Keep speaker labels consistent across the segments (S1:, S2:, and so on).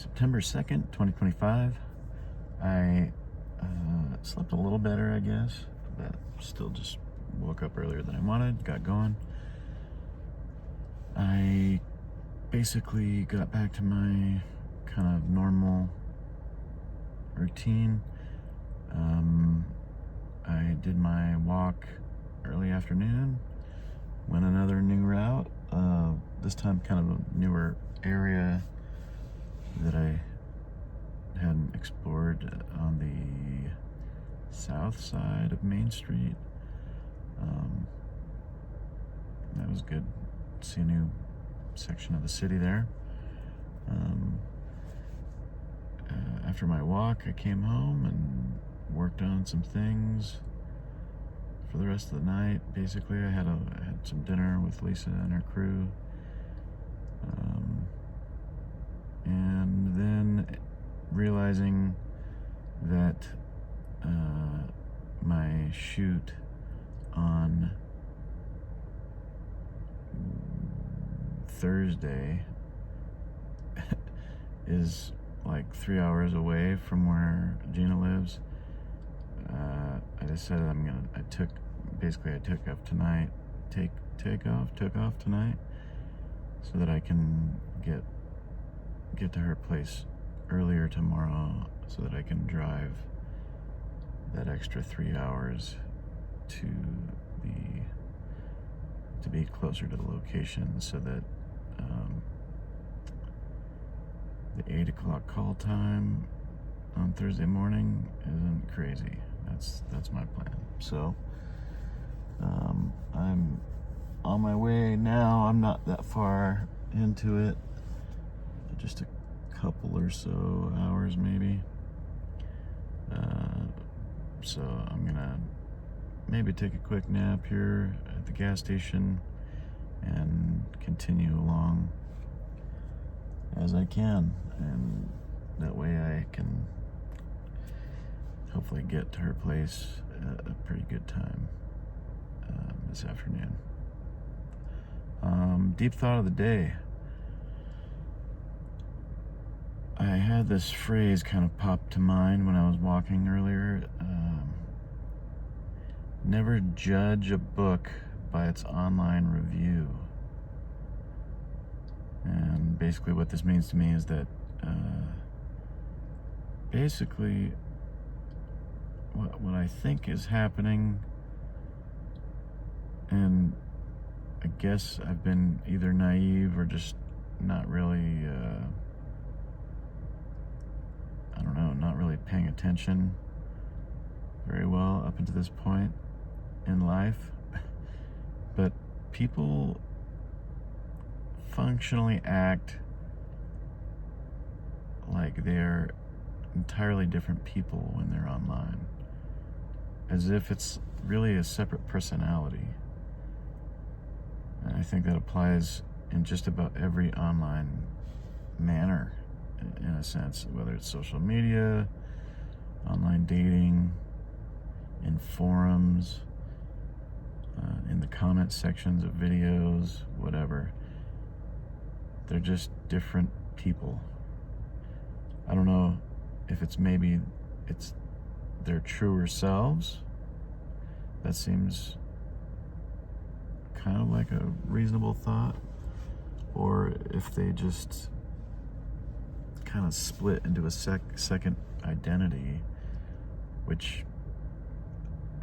S1: September 2nd, 2025. I slept a little better, I guess, but still just woke up earlier than I wanted, got going. I basically got back to my kind of normal routine. I did my walk early afternoon, went another new route, this time kind of a newer area that I hadn't explored on the south side of Main Street. That was good. See a new section of the city there. After my walk, I came home and worked on some things for the rest of the night. Basically, I had some dinner with Lisa and her crew. And then realizing that my shoot on Thursday is like 3 hours away from where Gina lives. I decided I took off tonight, took off tonight so that I can get to her place earlier tomorrow so that I can drive that extra 3 hours to be closer to the location, so that the 8 o'clock call time on Thursday morning isn't crazy. That's my plan. So I'm on my way now. I'm not that far into it, just a couple or so hours maybe. So I'm gonna maybe take a quick nap here at the gas station and continue along as I can, and that way I can hopefully get to her place at a pretty good time this afternoon. Deep thought of the day. I had this phrase kind of pop to mind when I was walking earlier. Never judge a book by its online review. And basically what this means to me is that basically what I think is happening, and I guess I've been either naive or just not really not really paying attention very well up until this point in life. But people functionally act like they're entirely different people when they're online, as if it's really a separate personality. And I think that applies in just about every online manner, in a sense, whether it's social media, online dating, in forums, in the comment sections of videos, whatever. They're just different people. I don't know if it's their truer selves. That seems kind of like a reasonable thought. Or if they just kind of split into a second identity, which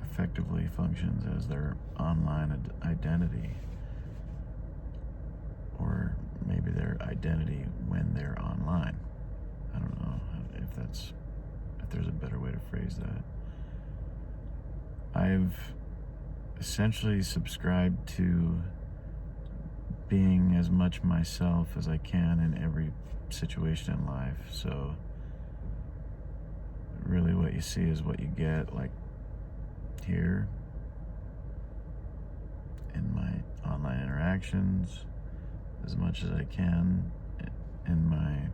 S1: effectively functions as their online identity, or maybe their identity when they're online. I don't know if there's a better way to phrase that. I've essentially subscribed to being as much myself as I can in every situation in life. So really what you see is what you get, like here in my online interactions, as much as I can in my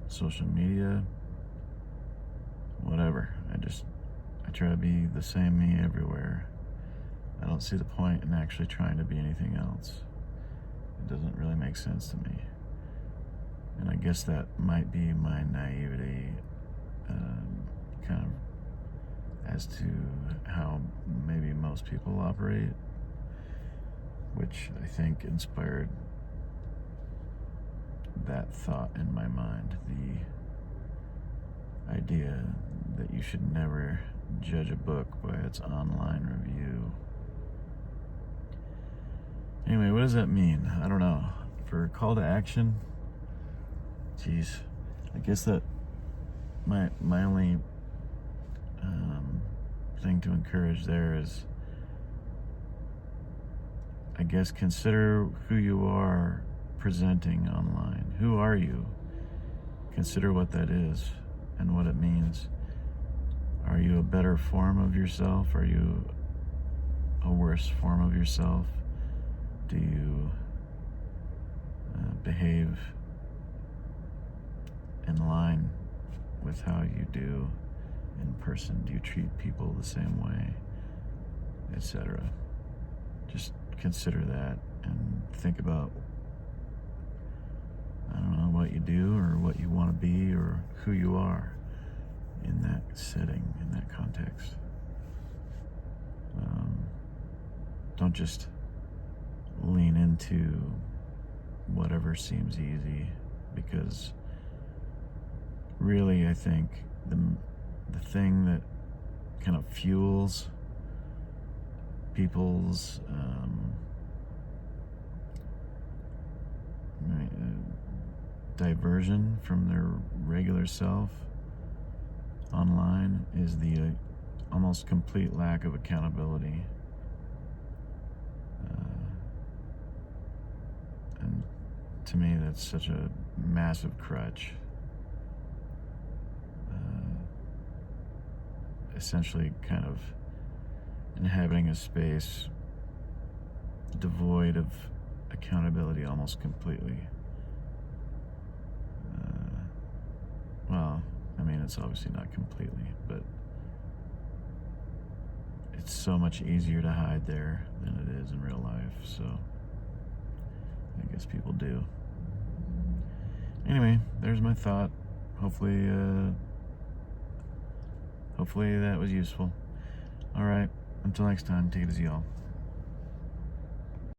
S1: social media, whatever. I try to be the same me everywhere. I don't see the point in actually trying to be anything else. It doesn't really make sense to me. And I guess that might be my naivety, kind of as to how maybe most people operate, which I think inspired that thought in my mind. The idea that you should never judge a book by its online review. Anyway, what does that mean? I don't know. For a call to action, geez, I guess that my only thing to encourage there is, I guess, consider who you are presenting online. Who are you? Consider what that is and what it means. Are you a better form of yourself? Are you a worse form of yourself? Do you behave in line with how you do in person? Do you treat people the same way, etc.? Just consider that and think about, I don't know, what you do or what you want to be or who you are in that setting, in that context. Don't just lean into whatever seems easy, because really I think the thing that kind of fuels people's diversion from their regular self online is the almost complete lack of accountability. And to me, that's such a massive crutch. Essentially kind of inhabiting a space devoid of accountability almost completely. Well, I mean, it's obviously not completely, but it's so much easier to hide there than it is in real life, so I guess people do. Anyway, there's my thought. Hopefully that was useful. All right, until next time, take it easy, y'all.